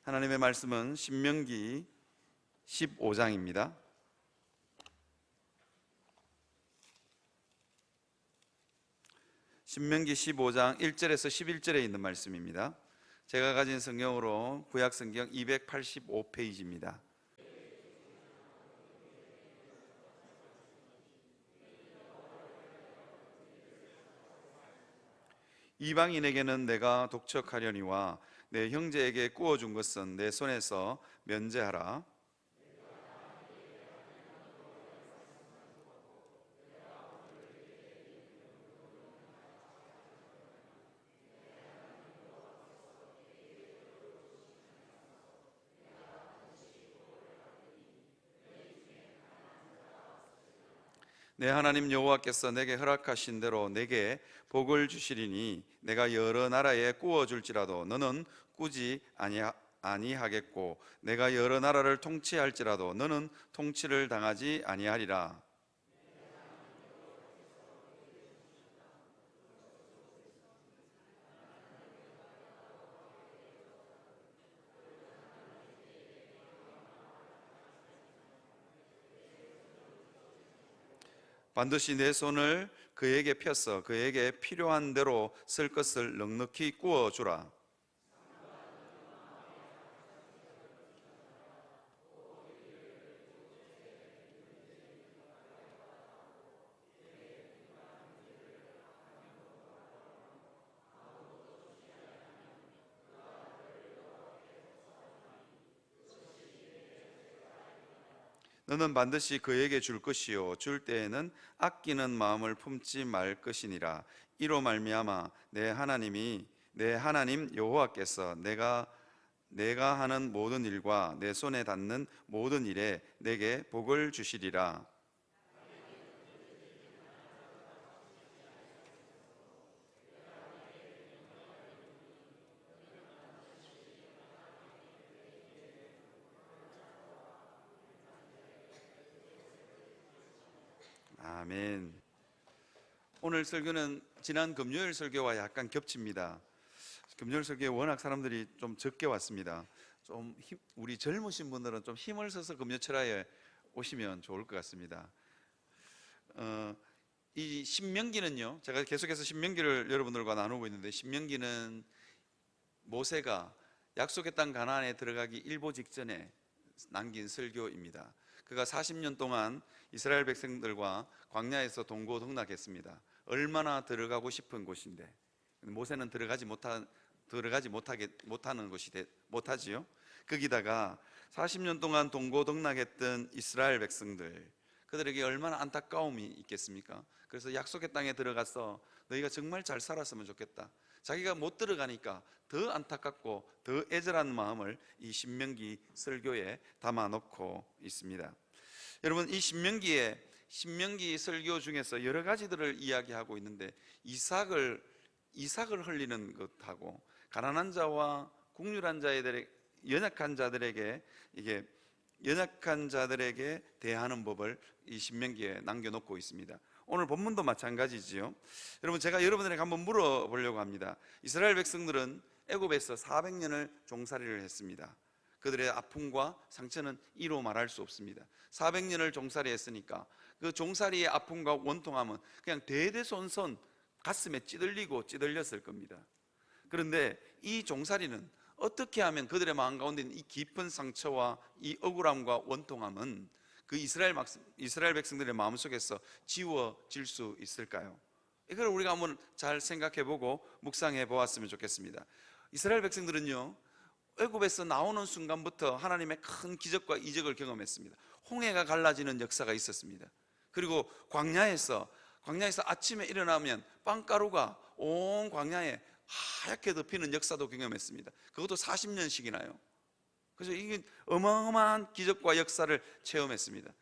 하나님의 말씀은 신명기 15장입니다. 신명기 15장 1절에서 11절에 있는 말씀입니다. 제가 가진 성경으로 구약 성경 285페이지입니다. 이방인에게는 내가 독촉하려니와 내 형제에게 구워준 것은 내 손에서 면제하라. 내 하나님 여호와께서 내게 허락하신 대로 내게 복을 주시리니 내가 여러 나라에 구워줄지라도 너는 꾸지 아니하겠고 내가 여러 나라를 통치할지라도 너는 통치를 당하지 아니하리라. 반드시 내 손을 그에게 펴서 그에게 필요한 대로 쓸 것을 넉넉히 구워주라. 너는 반드시 그에게 줄 것이요 줄 때에는 아끼는 마음을 품지 말 것이니라. 이로 말미암아 내 하나님 여호와께서 내가 하는 모든 일과 내 손에 닿는 모든 일에 내게 복을 주시리라. 아멘. 오늘 설교는 지난 금요일 설교와 약간 겹칩니다. 금요일 설교에 워낙 사람들이 좀 적게 왔습니다. 우리 젊으신 분들은 좀 힘을 써서 금요철야에 오시면 좋을 것 같습니다. 이 신명기는요, 제가 계속해서 신명기를 여러분들과 나누고 있는데, 신명기는 모세가 약속의 땅 가나안에 들어가기 일보 직전에 남긴 설교입니다. 그가 40년 동안 이스라엘 백성들과 광야에서 동고동락했습니다. 얼마나 들어가고 싶은 곳인데 모세는 들어가지 못하는 곳이 못하지요. 거기다가 40년 동안 동고동락했던 이스라엘 백성들, 그들에게 얼마나 안타까움이 있겠습니까? 그래서 약속의 땅에 들어가서 너희가 정말 잘 살았으면 좋겠다. 자기가 못 들어가니까 더 안타깝고 더 애절한 마음을 이 신명기 설교에 담아놓고 있습니다. 여러분, 이 신명기 설교 중에서 여러 가지들을 이야기하고 있는데, 이삭을 흘리는 것하고 가난한 자와 국률한 자들의 연약한 자들에게 대하는 법을 이 신명기에 남겨놓고 있습니다. 오늘 본문도 마찬가지지요. 여러분, 제가 여러분들에게 한번 물어보려고 합니다. 이스라엘 백성들은 애굽에서 400년을 종살이를 했습니다. 그들의 아픔과 상처는 이로 말할 수 없습니다. 400년을 종살이 했으니까 그 종살이의 아픔과 원통함은 그냥 대대손손 가슴에 찌들렸을 겁니다. 그런데 이 종살이는 어떻게 하면 그들의 마음 가운데 있는 이 깊은 상처와 이 억울함과 원통함은 그 이스라엘 백성들의 마음속에서 지워질 수 있을까요? 이걸 우리가 한번 잘 생각해보고 묵상해 보았으면 좋겠습니다. 이스라엘 백성들은요, 애굽에서 나오는 순간부터 하나님의 큰 기적과 이적을 경험했습니다. 홍해가 갈라지는 역사가 있었습니다. 그리고 광야에서 아침에 일어나면 빵가루가 온 광야에 하얗게 덮이는 역사도 경험했습니다. 그것도 40년씩이나요. 그래서 이게 어마어마한 기적과 역사를 체험했습니다.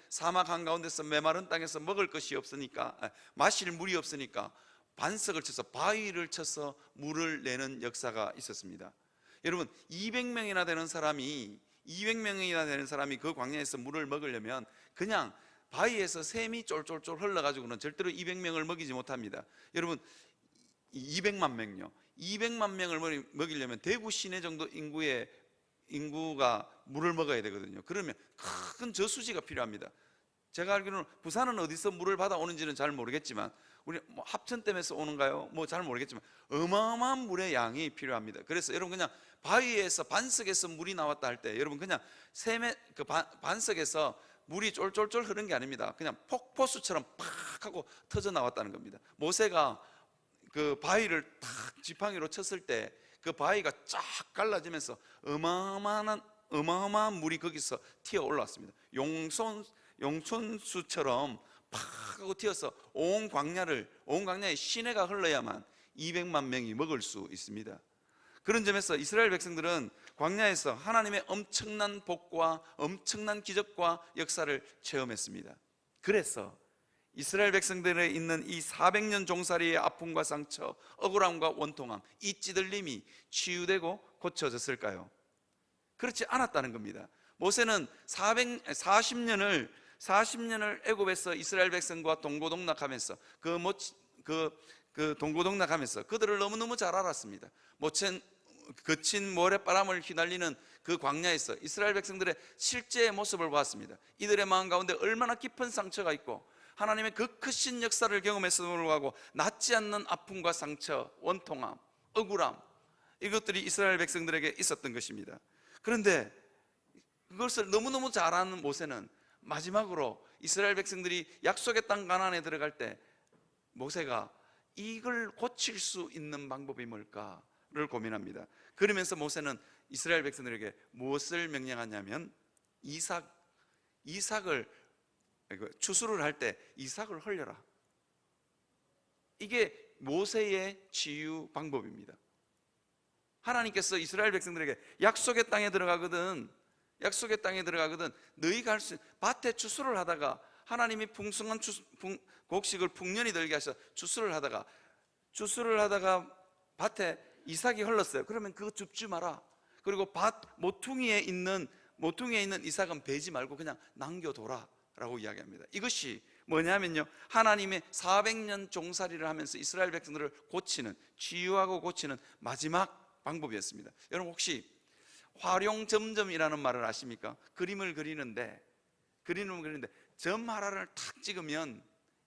사막 한가운데서 메마른 땅에서 먹을 것이 없으니까, 마실 물이 없으니까 반석을 쳐서, 바위를 쳐서 물을 내는 역사가 있었습니다. 여러분, 200명이나 되는 사람이 그 광야에서 물을 먹으려면 그냥 바위에서 샘이 쫄쫄쫄 흘러가지고는 절대로 200명을 먹이지 못합니다. 여러분, 200만 명요. 200만 명을 먹이려면 대구 시내 정도 인구의 인구가 물을 먹어야 되거든요. 그러면 큰 저수지가 필요합니다. 제가 알기로는 부산은 어디서 물을 받아오는지는 잘 모르겠지만, 우리 뭐 합천댐에서 오는가요? 뭐 잘 모르겠지만 어마어마한 물의 양이 필요합니다. 그래서 여러분, 그냥 바위에서 반석에서 물이 나왔다 할 때 여러분, 그냥 반석에서 물이 쫄쫄쫄 흐른 게 아닙니다. 그냥 폭포수처럼 팍 하고 터져 나왔다는 겁니다. 모세가 그 바위를 탁 지팡이로 쳤을 때 그 바위가 쫙 갈라지면서 어마어마한 물이 거기서 튀어 올라왔습니다. 용천수처럼 팍 하고 튀어서 온 광야에 시내가 흘러야만 200만 명이 먹을 수 있습니다. 그런 점에서 이스라엘 백성들은 광야에서 하나님의 엄청난 복과 엄청난 기적과 역사를 체험했습니다. 그래서 이스라엘 백성들에 있는 이 400년 종살이의 아픔과 상처, 억울함과 원통함, 이 찌들림이 치유되고 고쳐졌을까요? 그렇지 않았다는 겁니다. 모세는 40년을 애굽에서 이스라엘 백성과 동고동락하면서 동고동락하면서 그들을 너무너무 잘 알았습니다. 거친 모래바람을 휘날리는 그 광야에서 이스라엘 백성들의 실제의 모습을 보았습니다. 이들의 마음 가운데 얼마나 깊은 상처가 있고 하나님의 그 크신 역사를 경험했음에도 불구하고 낫지 않는 아픔과 상처, 원통함, 억울함, 이것들이 이스라엘 백성들에게 있었던 것입니다. 그런데 그것을 너무너무 잘 아는 모세는 마지막으로 이스라엘 백성들이 약속의 땅 가나안에 들어갈 때 모세가 이걸 고칠 수 있는 방법이 뭘까를 고민합니다. 그러면서 모세는 이스라엘 백성들에게 무엇을 명령하냐면 이삭을 추수를 할 때 이삭을 흘려라. 이게 모세의 치유 방법입니다. 하나님께서 이스라엘 백성들에게 약속의 땅에 들어가거든 너희가 할 수 있는 밭에 추수를 하다가 하나님이 풍성한 곡식을 풍년이 들게 하셔 추수를 하다가 밭에 이삭이 흘렀어요. 그러면 그거 줍지 마라. 그리고 밭 모퉁이에 있는 이삭은 베지 말고 그냥 남겨둬라 라고 이야기합니다. 이것이 뭐냐면요, 하나님의 400년 종살이를 하면서 이스라엘 백성들을 치유하고 고치는 마지막 방법이었습니다. 여러분, 혹시 활용점점이라는 말을 아십니까? 그림을 그리는데 점 하나를 탁 찍으면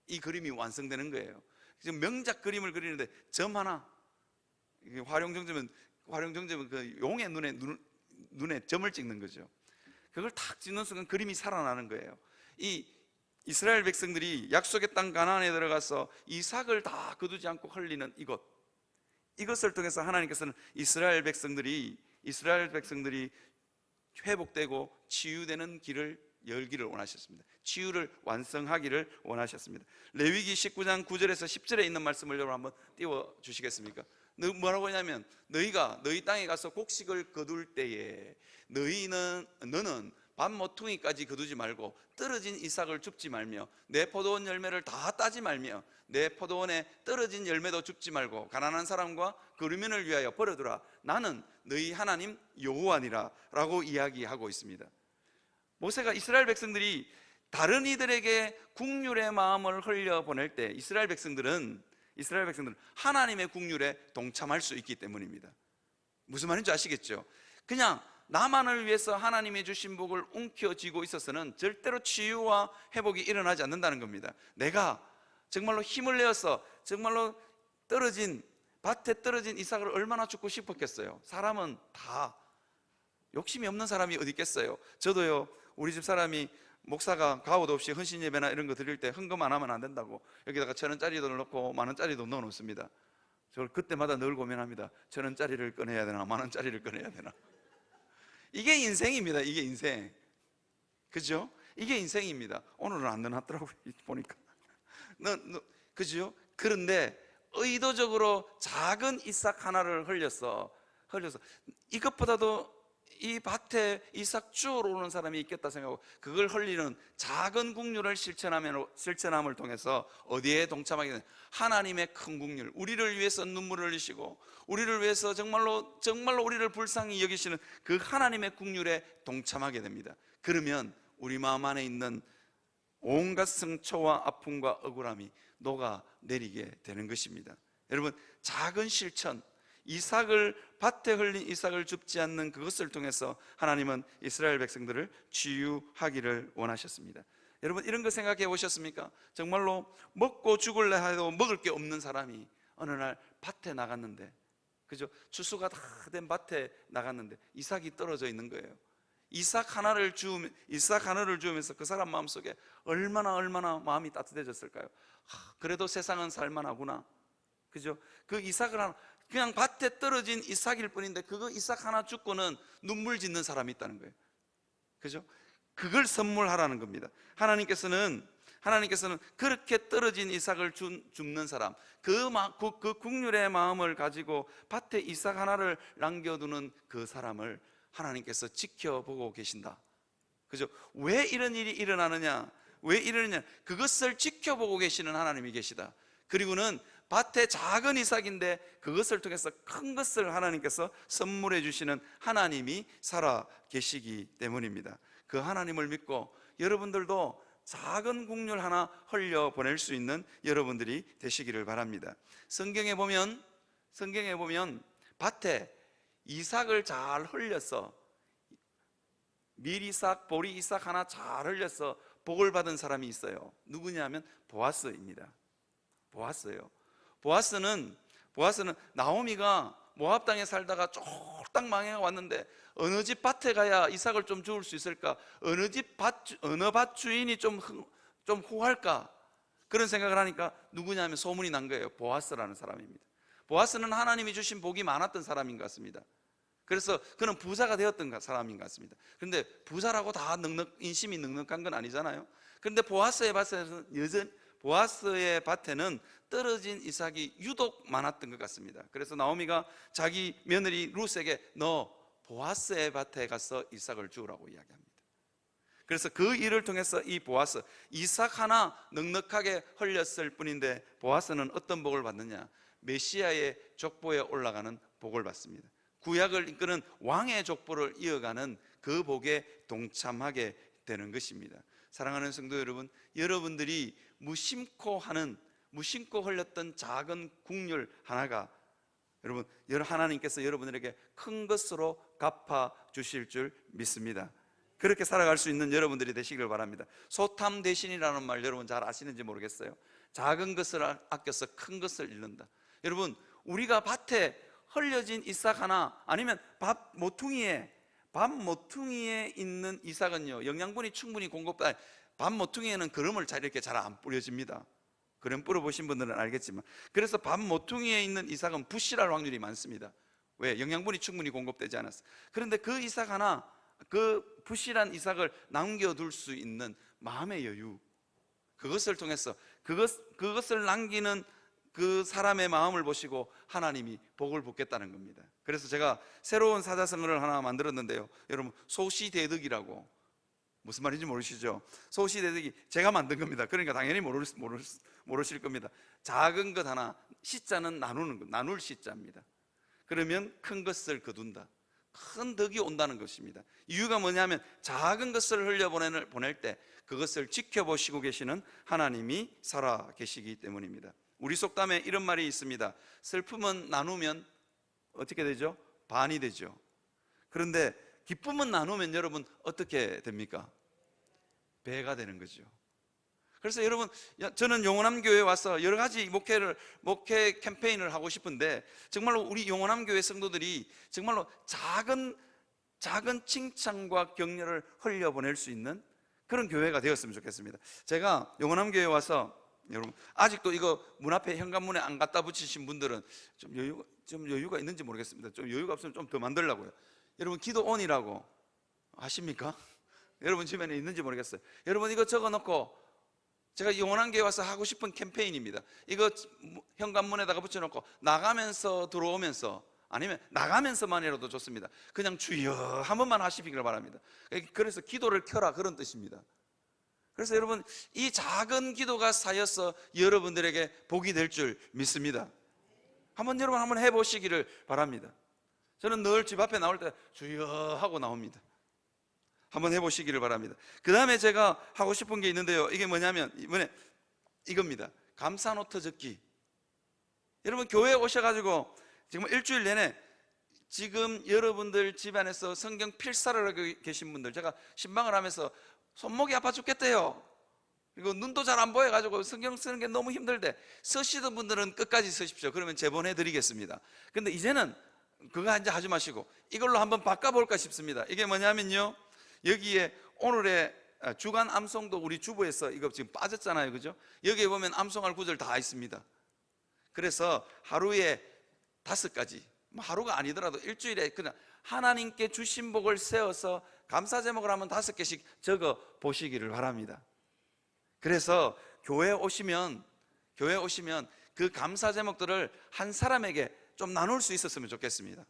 이 그림이 완성되는 거예요. 지금 명작 그림을 그리는데 점 하나, 활용점점은 그 용의 눈에 점을 찍는 거죠. 그걸 탁 찍는 순간 그림이 살아나는 거예요. 이 이스라엘 백성들이 약속의 땅 가나안에 들어가서 이삭을 다 거두지 않고 흘리는 이것을 통해서 하나님께서는 이스라엘 백성들이 회복되고 치유되는 길을 열기를 원하셨습니다. 치유를 완성하기를 원하셨습니다. 레위기 19장 9절에서 10절에 있는 말씀을 여러분 한번 띄워 주시겠습니까? 뭐라고 하냐면, 너희 땅에 가서 곡식을 거둘 때에 너는 밭 모퉁이까지 거두지 말고 떨어진 이삭을 줍지 말며 내 포도원 열매를 다 따지 말며 내 포도원에 떨어진 열매도 줍지 말고 가난한 사람과 거류민을 위하여 버려두라. 나는 너희 하나님 여호와니라 라고 이야기하고 있습니다. 모세가 이스라엘 백성들이 다른 이들에게 국률의 마음을 흘려보낼 때 이스라엘 백성들은 하나님의 국률에 동참할 수 있기 때문입니다. 무슨 말인지 아시겠죠? 그냥 나만을 위해서 하나님이 주신 복을 움켜쥐고 있어서는 절대로 치유와 회복이 일어나지 않는다는 겁니다. 내가 정말로 힘을 내어서 정말로 밭에 떨어진 이삭을 얼마나 죽고 싶었겠어요. 사람은 다 욕심이 없는 사람이 어디 있겠어요. 저도요, 우리 집 사람이 목사가 가옷 없이 헌신 예배나 이런 거 드릴 때 헌금 안 하면 안 된다고 여기다가 1,000원짜리도 넣고 10,000원짜리도 넣어 놓습니다. 저를 그때마다 늘 고민합니다. 1,000원짜리를 꺼내야 되나 10,000원짜리를 꺼내야 되나. 이게 인생입니다. 이게 인생. 그죠? 이게 인생입니다. 오늘은 안 넣어놨더라고요, 보니까. 그죠? 그런데 의도적으로 작은 이삭 하나를 흘려서 이것보다도 이 밭에 이삭 주우러 오는 사람이 있겠다 생각하고 그걸 흘리는 작은 국률을 실천함을 통해서 어디에 동참하게 되는, 하나님의 큰 국률, 우리를 위해서 눈물을 흘리시고 우리를 위해서 정말로 우리를 불쌍히 여기시는 그 하나님의 국률에 동참하게 됩니다. 그러면 우리 마음 안에 있는 온갖 상처와 아픔과 억울함이 녹아내리게 되는 것입니다. 여러분, 작은 실천, 이삭을, 밭에 흘린 이삭을 줍지 않는 그것을 통해서 하나님은 이스라엘 백성들을 치유하기를 원하셨습니다. 여러분, 이런 거 생각해 보셨습니까? 정말로 먹고 죽을래 해도 먹을 게 없는 사람이 어느 날 밭에 나갔는데, 그죠? 추수가 다 된 밭에 나갔는데 이삭이 떨어져 있는 거예요. 이삭 하나를 주우면서 그 사람 마음속에 얼마나 마음이 따뜻해졌을까요? 그래도 세상은 살만하구나, 그죠? 그 이삭을 하나, 그냥 밭에 떨어진 이삭일 뿐인데 그거 이삭 하나 죽고는 눈물 짓는 사람이 있다는 거예요, 그죠? 그걸 선물하라는 겁니다. 하나님께서는 그렇게 떨어진 이삭을 줍는 사람, 그 국률의 마음을 가지고 밭에 이삭 하나를 남겨두는 그 사람을 하나님께서 지켜보고 계신다, 그죠? 왜 이런 일이 일어나느냐, 왜 이러느냐, 그것을 지켜보고 계시는 하나님이 계시다. 그리고는 밭에 작은 이삭인데 그것을 통해서 큰 것을 하나님께서 선물해 주시는 하나님이 살아 계시기 때문입니다. 그 하나님을 믿고 여러분들도 작은 국률 하나 흘려 보낼 수 있는 여러분들이 되시기를 바랍니다. 성경에 보면 밭에 이삭을 잘 흘려서, 밀이삭, 보리이삭 하나 잘 흘려서 복을 받은 사람이 있어요. 누구냐면 보아스입니다. 보아스는 나오미가 모압 땅에 살다가 쫄딱 망해가 왔는데 어느 집 밭에 가야 이삭을 좀 주울 수 있을까? 어느 밭 주인이 좀 후할까? 그런 생각을 하니까 누구냐면 소문이 난 거예요. 보아스라는 사람입니다. 보아스는 하나님이 주신 복이 많았던 사람인 것 같습니다. 그래서 그는 부자가 되었던 사람인 것 같습니다. 그런데 부자라고 다 인심이 넉넉한 건 아니잖아요. 그런데 보아스의 밭에는 떨어진 이삭이 유독 많았던 것 같습니다. 그래서 나오미가 자기 며느리 룻에게 너 보아스의 밭에 가서 이삭을 주우라고 이야기합니다. 그래서 그 일을 통해서 이 보아스, 이삭 하나 넉넉하게 흘렸을 뿐인데 보아스는 어떤 복을 받느냐? 메시아의 족보에 올라가는 복을 받습니다. 구약을 이끄는 왕의 족보를 이어가는 그 복에 동참하게 되는 것입니다. 사랑하는 성도 여러분, 여러분들이 무심코 흘렸던 작은 국률 하나가 여러분, 하나님께서 여러분들에게 큰 것으로 갚아 주실 줄 믿습니다. 그렇게 살아갈 수 있는 여러분들이 되시길 바랍니다. 소탐 대신이라는 말 여러분 잘 아시는지 모르겠어요. 작은 것을 아껴서 큰 것을 잃는다. 여러분, 우리가 밭에 흘려진 이삭 하나, 아니면 밥 모퉁이에 있는 이삭은요, 영양분이 충분히 밥 모퉁이에는 그름을 이렇게 잘 안 뿌려집니다. 그럼 뿌려보신 분들은 알겠지만, 그래서 밥 모퉁이에 있는 이삭은 부실할 확률이 많습니다. 왜? 영양분이 충분히 공급되지 않았어. 그런데 그 이삭 하나, 그 부실한 이삭을 남겨둘 수 있는 마음의 여유, 그것을 통해서 그것을 남기는 그 사람의 마음을 보시고 하나님이 복을 붓겠다는 겁니다. 그래서 제가 새로운 사자성어를 하나 만들었는데요, 여러분, 소시대득이라고. 무슨 말인지 모르시죠? 소시대득이 제가 만든 겁니다. 그러니까 당연히 모르실 겁니다. 작은 것 하나, 시자는 나누는 것, 나눌 시자입니다. 그러면 큰 것을 거둔다, 큰 덕이 온다는 것입니다. 이유가 뭐냐면 작은 것을 흘려보낼 때 그것을 지켜보시고 계시는 하나님이 살아 계시기 때문입니다. 우리 속담에 이런 말이 있습니다. 슬픔은 나누면 어떻게 되죠? 반이 되죠. 그런데 기쁨은 나누면 여러분 어떻게 됩니까? 배가 되는 거죠. 그래서 여러분, 저는 영원함교회에 와서 여러 가지 목회 캠페인을 하고 싶은데, 정말로 우리 영원함교회 성도들이 정말로 작은 칭찬과 격려를 흘려보낼 수 있는 그런 교회가 되었으면 좋겠습니다. 제가 영원함교회에 와서, 여러분, 아직도 이거 문 앞에 현관문에 안 갖다 붙이신 분들은 좀 여유가 있는지 모르겠습니다. 좀 여유가 없으면 좀 더 만들려고요. 여러분, 기도온이라고 아십니까? 여러분 주변에 있는지 모르겠어요. 여러분, 이거 적어놓고, 제가 영원한교회 와서 하고 싶은 캠페인입니다. 이거 현관문에다가 붙여놓고 나가면서 들어오면서, 아니면 나가면서만이라도 좋습니다. 그냥 주여 한 번만 하시기를 바랍니다. 그래서 기도를 켜라, 그런 뜻입니다. 그래서 여러분, 이 작은 기도가 쌓여서 여러분들에게 복이 될 줄 믿습니다. 여러분 한번 해보시기를 바랍니다. 저는 늘 집 앞에 나올 때 주여 하고 나옵니다. 한번 해보시기를 바랍니다. 그 다음에 제가 하고 싶은 게 있는데요, 이게 뭐냐면 이번에 이겁니다. 감사노트 적기. 여러분, 교회에 오셔가지고 지금 일주일 내내 지금 여러분들 집안에서 성경 필사를 하고 계신 분들, 제가 신방을 하면서 손목이 아파 죽겠대요. 그리고 눈도 잘 안 보여가지고 성경 쓰는 게 너무 힘들대. 서시던 분들은 끝까지 서십시오. 그러면 제본해 드리겠습니다. 근데 이제는 그거 이제 하지 마시고 이걸로 한번 바꿔볼까 싶습니다. 이게 뭐냐면요, 여기에 오늘의 주간 암송도 우리 주보에서 이거 지금 빠졌잖아요, 그죠? 여기에 보면 암송할 구절 다 있습니다. 그래서 하루에 5가지, 하루가 아니더라도 일주일에 그냥 하나님께 주신 복을 세워서 감사 제목을 한번 5개씩 적어 보시기를 바랍니다. 그래서 교회 오시면 그 감사 제목들을 한 사람에게 좀 나눌 수 있었으면 좋겠습니다.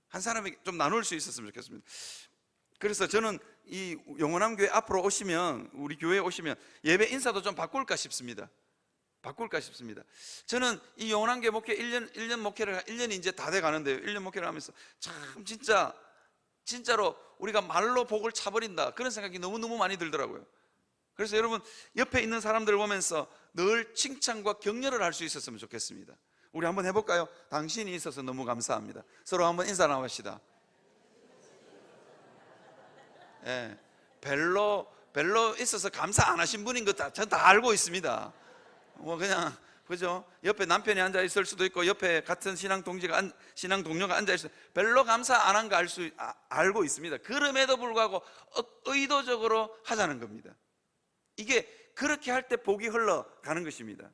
한 사람에게 좀 나눌 수 있었으면 좋겠습니다. 그래서 저는 이 영원한 교회 앞으로 오시면, 우리 교회에 오시면 예배 인사도 좀 바꿀까 싶습니다. 저는 이 영원한 교회 목회 1년 목회를 1년이 이제 다 돼 가는데요. 1년 목회를 하면서 참 진짜로 우리가 말로 복을 차버린다, 그런 생각이 너무너무 많이 들더라고요. 그래서 여러분 옆에 있는 사람들을 보면서 늘 칭찬과 격려를 할 수 있었으면 좋겠습니다. 우리 한번 해볼까요? 당신이 있어서 너무 감사합니다. 서로 한번 인사 나눕시다. 예, 별로 있어서 감사 안 하신 분인 거 전 다 알고 있습니다. 뭐 그냥 그죠? 옆에 남편이 앉아 있을 수도 있고 옆에 같은 신앙 동료가 앉아 있을, 별로 감사 안 한 거 알고 있습니다. 그럼에도 불구하고 의도적으로 하자는 겁니다. 이게 그렇게 할 때 복이 흘러가는 것입니다.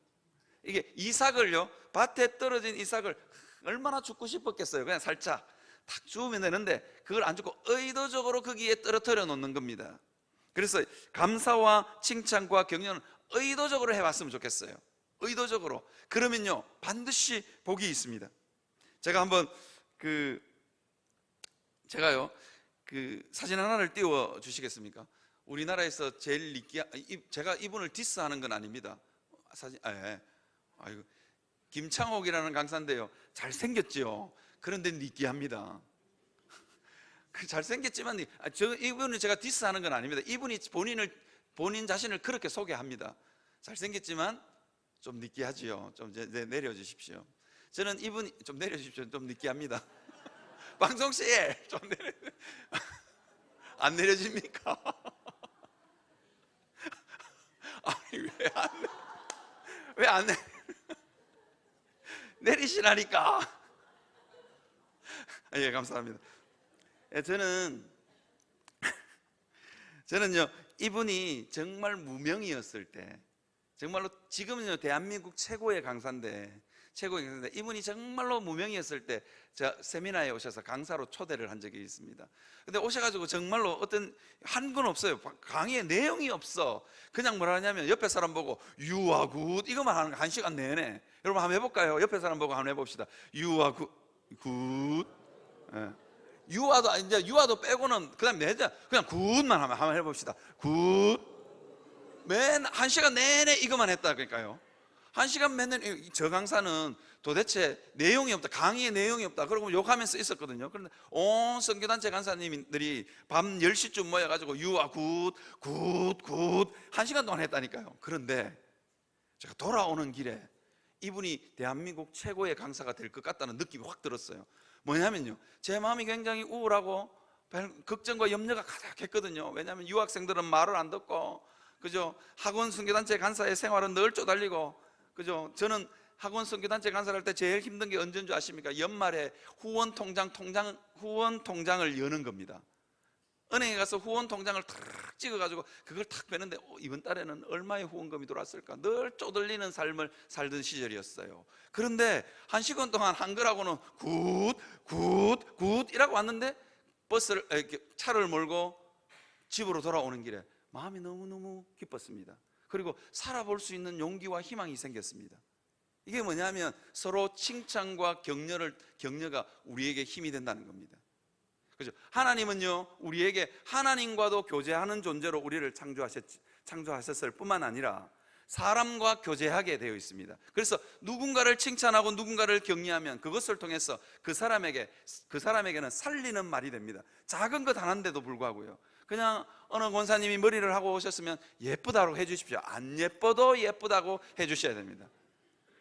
이게 이삭을요, 밭에 떨어진 이삭을 얼마나 줍고 싶었겠어요. 그냥 살짝 탁 주우면 되는데 그걸 안 주고 의도적으로 거기에 떨어뜨려 놓는 겁니다. 그래서 감사와 칭찬과 격려는 의도적으로 해왔으면 좋겠어요. 의도적으로. 그러면요 반드시 복이 있습니다. 제가 한번 제가요 사진 하나를 띄워 주시겠습니까? 우리나라에서 제일 제가 이분을 디스하는 건 아닙니다. 사진, 아이고, 김창옥이라는 강사인데요, 잘생겼죠. 그런데 느끼합니다. 잘생겼지만 이분을 제가 디스하는 건 아닙니다. 이분이 본인 자신을 그렇게 소개합니다. 잘생겼지만 좀 느끼하지요. 좀 내려주십시오. 저는 이분이 좀 내려주십시오. 좀 느끼합니다. 방송씨 좀 안 내려집니까? 아니 왜 안 내리시라니까. 예, 감사합니다. 예, 저는요 이분이 정말 무명이었을 때, 정말로 지금은요 대한민국 최고의 강사인데 이분이 정말로 무명이었을 때 제가 세미나에 오셔서 강사로 초대를 한 적이 있습니다. 근데 오셔가지고 정말로 어떤 한 건 없어요. 강의에 내용이 없어. 그냥 뭐라 하냐면 옆에 사람 보고 유아 굿 이것만 하는 거 1시간 내내. 여러분 한번 해볼까요? 옆에 사람 보고 한번 해봅시다. 유아 굿. 예. 유아도 빼고는 그다음 그냥 굿만 한번 해봅시다. 굿. 맨 1시간 내내 이것만 했다 그러니까요. 1시간 내내. 저 강사는 도대체 내용이 없다, 강의에 내용이 없다 그러고 욕하면서 있었거든요. 그런데 온 선교단체 강사님들이 밤 10시쯤 모여가지고 유아 굿 1시간 동안 했다니까요. 그런데 제가 돌아오는 길에 이분이 대한민국 최고의 강사가 될 것 같다는 느낌이 확 들었어요. 뭐냐면요, 제 마음이 굉장히 우울하고 걱정과 염려가 가득했거든요. 왜냐하면 유학생들은 말을 안 듣고, 그죠? 학원 선교단체 강사의 생활은 늘 쪼달리고, 그죠? 저는 학원 선교단체 강사를 할 때 제일 힘든 게 언제인 줄 아십니까? 연말에 후원 통장을 여는 겁니다. 은행에 가서 후원 통장을 탁 찍어가지고 그걸 탁 빼는데 이번 달에는 얼마의 후원금이 들어왔을까? 늘 쪼들리는 삶을 살던 시절이었어요. 그런데 1시간 동안 한글하고는 굿 이라고 왔는데 차를 몰고 집으로 돌아오는 길에 마음이 너무너무 기뻤습니다. 그리고 살아볼 수 있는 용기와 희망이 생겼습니다. 이게 뭐냐면 서로 칭찬과 격려가 우리에게 힘이 된다는 겁니다. 그죠? 하나님은요 우리에게 하나님과도 교제하는 존재로 우리를 창조하셨을 뿐만 아니라 사람과 교제하게 되어 있습니다. 그래서 누군가를 칭찬하고 누군가를 격려하면 그것을 통해서 그 사람에게는 살리는 말이 됩니다. 작은 것 하나인데도 불구하고요, 그냥 어느 권사님이 머리를 하고 오셨으면 예쁘다고 해주십시오. 안 예뻐도 예쁘다고 해주셔야 됩니다.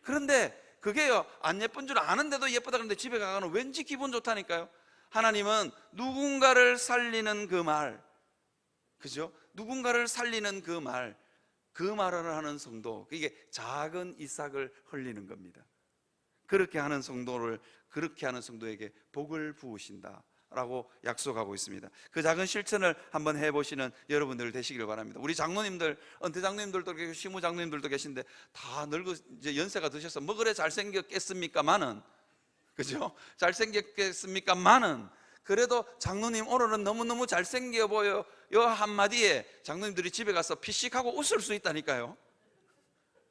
그런데 그게요, 안 예쁜 줄 아는데도 예쁘다 그러는데 집에 가면 왠지 기분 좋다니까요. 하나님은 누군가를 살리는 그 말, 그죠? 누군가를 살리는 그 말, 그 말을 하는 성도, 이게 작은 이삭을 흘리는 겁니다. 그렇게 하는 성도를, 그렇게 하는 성도에게 복을 부으신다 라고 약속하고 있습니다. 그 작은 실천을 한번 해보시는 여러분들 되시길 바랍니다. 우리 장로님들, 은퇴 장로님들도 계시고 시무 장로님들도 계신데 다 늙어 이제 연세가 드셔서 뭐 그래 잘생겼겠습니까마는, 그죠? 잘생겼겠습니까마는 그래도 장로님 오늘은 너무너무 잘생겨 보여 요 한마디에 장로님들이 집에 가서 피식하고 웃을 수 있다니까요.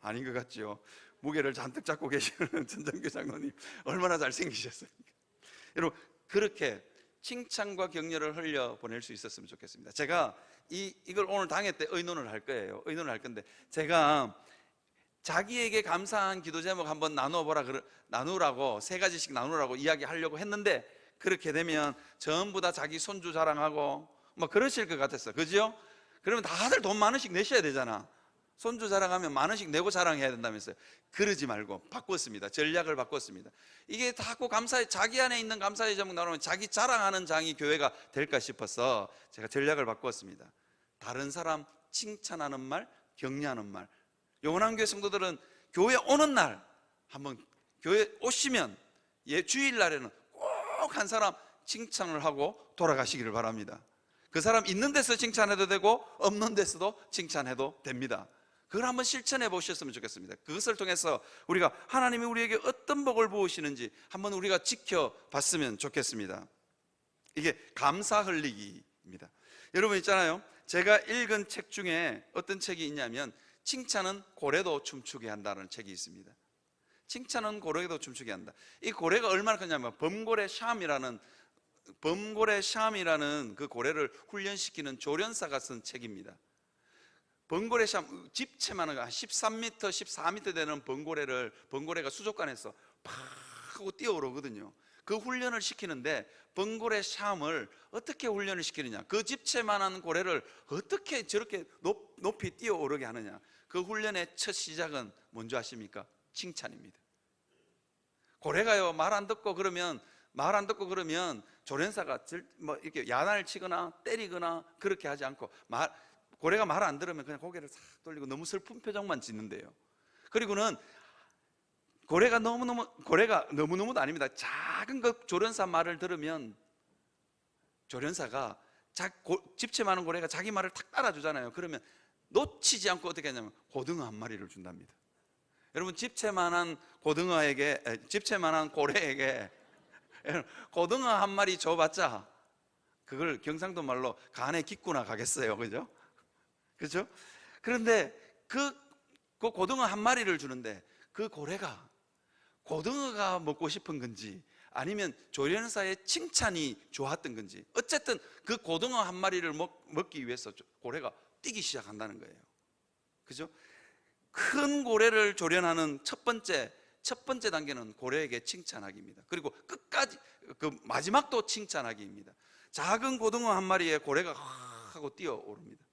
아닌 것 같죠? 무게를 잔뜩 잡고 계시는 전정교 장로님 얼마나 잘생기셨습니까? 여러분, 그렇게 칭찬과 격려를 흘려 보낼 수 있었으면 좋겠습니다. 제가 이걸 오늘 당회 때 의논을 할 거예요. 의논을 할 건데, 제가 자기에게 감사한 기도 제목 한번 나누라고 3가지씩 나누라고 이야기하려고 했는데, 그렇게 되면 전부 다 자기 손주 자랑하고 뭐 그러실 것 같았어. 그죠? 그러면 다들 돈 많은씩 내셔야 되잖아. 손주 자랑하면 만 원씩 내고 자랑해야 된다면서요. 그러지 말고 바꿨습니다. 전략을 바꿨습니다. 이게 자꾸 자기 안에 있는 감사의 제목 나오면 자기 자랑하는 장이 교회가 될까 싶어서 제가 전략을 바꿨습니다. 다른 사람 칭찬하는 말, 격려하는 말. 영원한 교회 성도들은 교회 오는 날 한번 교회 오시면 주일날에는 꼭 한 사람 칭찬을 하고 돌아가시기를 바랍니다. 그 사람 있는 데서 칭찬해도 되고 없는 데서도 칭찬해도 됩니다. 그걸 한번 실천해 보셨으면 좋겠습니다. 그것을 통해서 우리가 하나님이 우리에게 어떤 복을 부으시는지 한번 우리가 지켜봤으면 좋겠습니다. 이게 감사 흘리기입니다. 여러분 있잖아요, 제가 읽은 책 중에 어떤 책이 있냐면 칭찬은 고래도 춤추게 한다는 책이 있습니다. 칭찬은 고래도 춤추게 한다. 이 고래가 얼마나 크냐면 범고래 샴이라는 그 고래를 훈련시키는 조련사가 쓴 책입니다. 번고래 샴, 집채만한 한 13m, 14m 되는 번고래가 수족관에서 팍 하고 뛰어오르거든요. 그 훈련을 시키는데 번고래 샴을 어떻게 훈련을 시키느냐, 그 집채만한 고래를 어떻게 저렇게 높이 뛰어오르게 하느냐, 그 훈련의 첫 시작은 뭔지 아십니까? 칭찬입니다. 고래가요, 말 안 듣고 그러면 조련사가 뭐 이렇게 야단을 치거나 때리거나 그렇게 하지 않고, 고래가 말 안 들으면 그냥 고개를 싹 돌리고 너무 슬픈 표정만 짓는데요. 그리고는 고래가 너무너무도 아닙니다. 작은 그 조련사 말을 들으면 조련사가 집채 많은 고래가 자기 말을 탁 따라주잖아요. 그러면 놓치지 않고 어떻게 하냐면 고등어 한 마리를 준답니다. 여러분, 집채만한 고래에게 고등어 한 마리 줘봤자 그걸 경상도 말로 간에 깃구나 가겠어요. 그죠? 그죠? 그런데 그 고등어 한 마리를 주는데 그 고등어가 먹고 싶은 건지 아니면 조련사의 칭찬이 좋았던 건지, 어쨌든 그 고등어 한 마리를 먹기 위해서 고래가 뛰기 시작한다는 거예요. 그죠? 큰 고래를 조련하는 첫 번째 단계는 고래에게 칭찬하기입니다. 그리고 끝까지 그 마지막도 칭찬하기입니다. 작은 고등어 한 마리에 고래가 하고 뛰어오릅니다.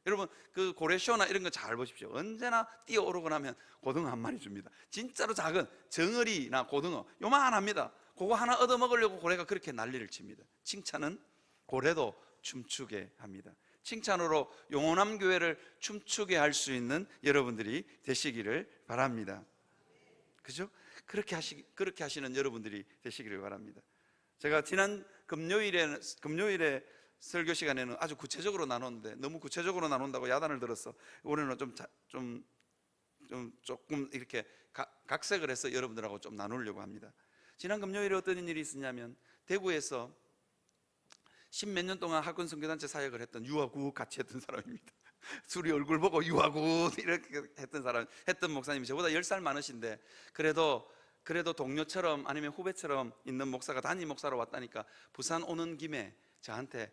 여러분, 그 고래쇼나 이런 거 잘 보십시오. 언제나 뛰어오르고 나면 고등어 한 마리 줍니다. 진짜로 작은 정어리나 고등어 요만합니다. 그거 하나 얻어먹으려고 고래가 그렇게 난리를 칩니다. 칭찬은 고래도 춤추게 합니다. 칭찬으로 영원한 교회를 춤추게 할 수 있는 여러분들이 되시기를 바랍니다. 그죠? 그렇게 하시는 여러분들이 되시기를 바랍니다. 제가 지난 금요일에 설교 시간에는 아주 구체적으로 나눴는데, 너무 구체적으로 나눈다고 야단을 들어서 올해는 조금 이렇게 각색을 해서 여러분들하고 좀 나누려고 합니다. 지난 금요일에 어떤 일이 있었냐면, 대구에서 10몇 년 동안 학군 선교단체 사역을 했던 유아구 같이 했던 사람입니다. 둘이 얼굴 보고 유아구 이렇게 했던 목사님이 저보다 10살 많으신데, 그래도 동료처럼 아니면 후배처럼 있는 목사가 담임 목사로 왔다니까 부산 오는 김에 저한테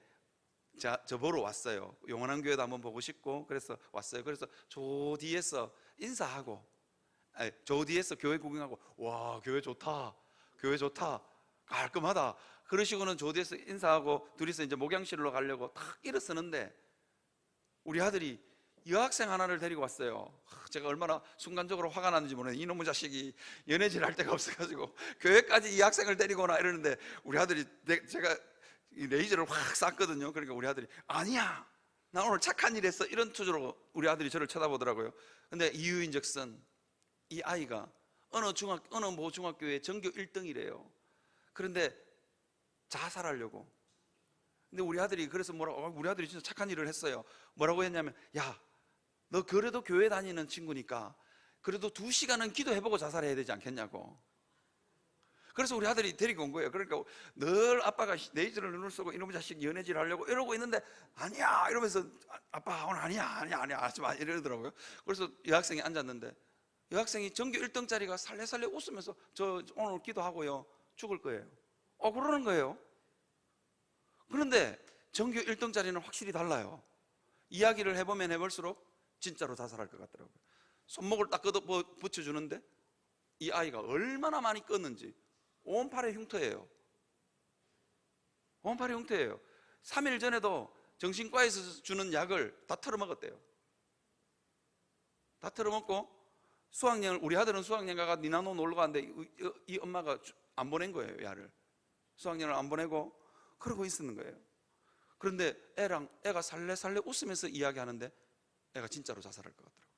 저 보러 왔어요. 영원한 교회도 한번 보고 싶고 그래서 왔어요. 그래서 저 뒤에서 인사하고, 저 뒤에서 교회 구경하고, 와, 교회 좋다 깔끔하다 그러시고는 저 뒤에서 인사하고 둘이서 이제 목양실로 가려고 탁 일어서는데 우리 아들이 여학생 하나를 데리고 왔어요. 제가 얼마나 순간적으로 화가 났는지 모르겠어요. 이놈의 자식이 연애질 할 데가 없어가지고 교회까지 이 학생을 데리고 오나 이러는데, 우리 아들이, 제가 이 레이저를 확 쐈거든요. 그러니까 우리 아들이 아니야, 나 오늘 착한 일 했어, 이런 투지로 우리 아들이 저를 쳐다보더라고요. 근데 이유인즉슨 이 아이가 어느 모 중학교의 전교 1등이래요. 그런데 자살하려고. 근데 우리 아들이 그래서 우리 아들이 진짜 착한 일을 했어요. 뭐라고 했냐면, 야, 너 그래도 교회 다니는 친구니까 그래도 2시간은 기도해보고 자살해야 되지 않겠냐고. 그래서 우리 아들이 데리고 온 거예요. 그러니까 늘 아빠가 레이저를 눈을 쓰고 이놈의 자식 연애질 하려고 이러고 있는데, 아니야 이러면서, 아빠 오늘 아니야 하지 마 이러더라고요. 그래서 여학생이 앉았는데, 여학생이 전교 1등짜리가 살래살래 웃으면서 저 오늘 기도하고요 죽을 거예요. 그러는 거예요. 그런데 전교 1등짜리는 확실히 달라요. 이야기를 해보면 해볼수록 진짜로 자살할 것 같더라고요. 손목을 딱 붙여주는데 이 아이가 얼마나 많이 껐는지 온 팔에 흉터예요. 온 팔에 흉터예요. 3일 전에도 정신과에서 주는 약을 다 털어먹었대요. 다 털어먹고 우리 아들은 수학여행 가가 니나노 놀러 갔는데 이 엄마가 안 보낸 거예요. 약을 수학여행을 안 보내고 그러고 있었는 거예요. 그런데 애가 살래살래 웃으면서 이야기하는데 애가 진짜로 자살할 것 같더라고요.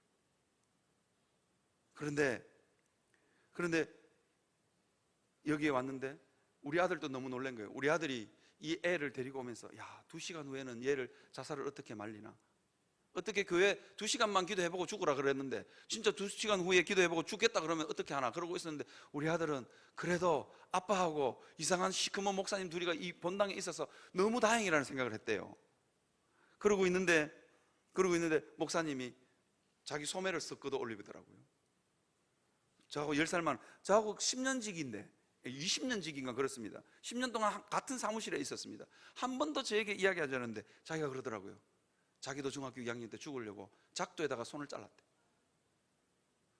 그런데 여기에 왔는데 우리 아들도 너무 놀란 거예요. 우리 아들이 이 애를 데리고 오면서, 야, 2시간 후에는 얘를 자살을 어떻게 말리나, 어떻게 교회 2시간만 기도해보고 죽으라 그랬는데 진짜 2시간 후에 기도해보고 죽겠다 그러면 어떻게 하나, 그러고 있었는데 우리 아들은 그래도 아빠하고 이상한 시커먼 목사님 둘이가 이 본당에 있어서 너무 다행이라는 생각을 했대요. 그러고 있는데 목사님이 자기 소매를 쓱 걷어 올리더라고요. 저하고 10살만, 저하고 10년직인데 20년직인가 그렇습니다. 10년 동안 같은 사무실에 있었습니다. 한 번도 저에게 이야기하지 않았는데 자기가 그러더라고요. 자기도 중학교 2학년 때 죽으려고 작두에다가 손을 잘랐대.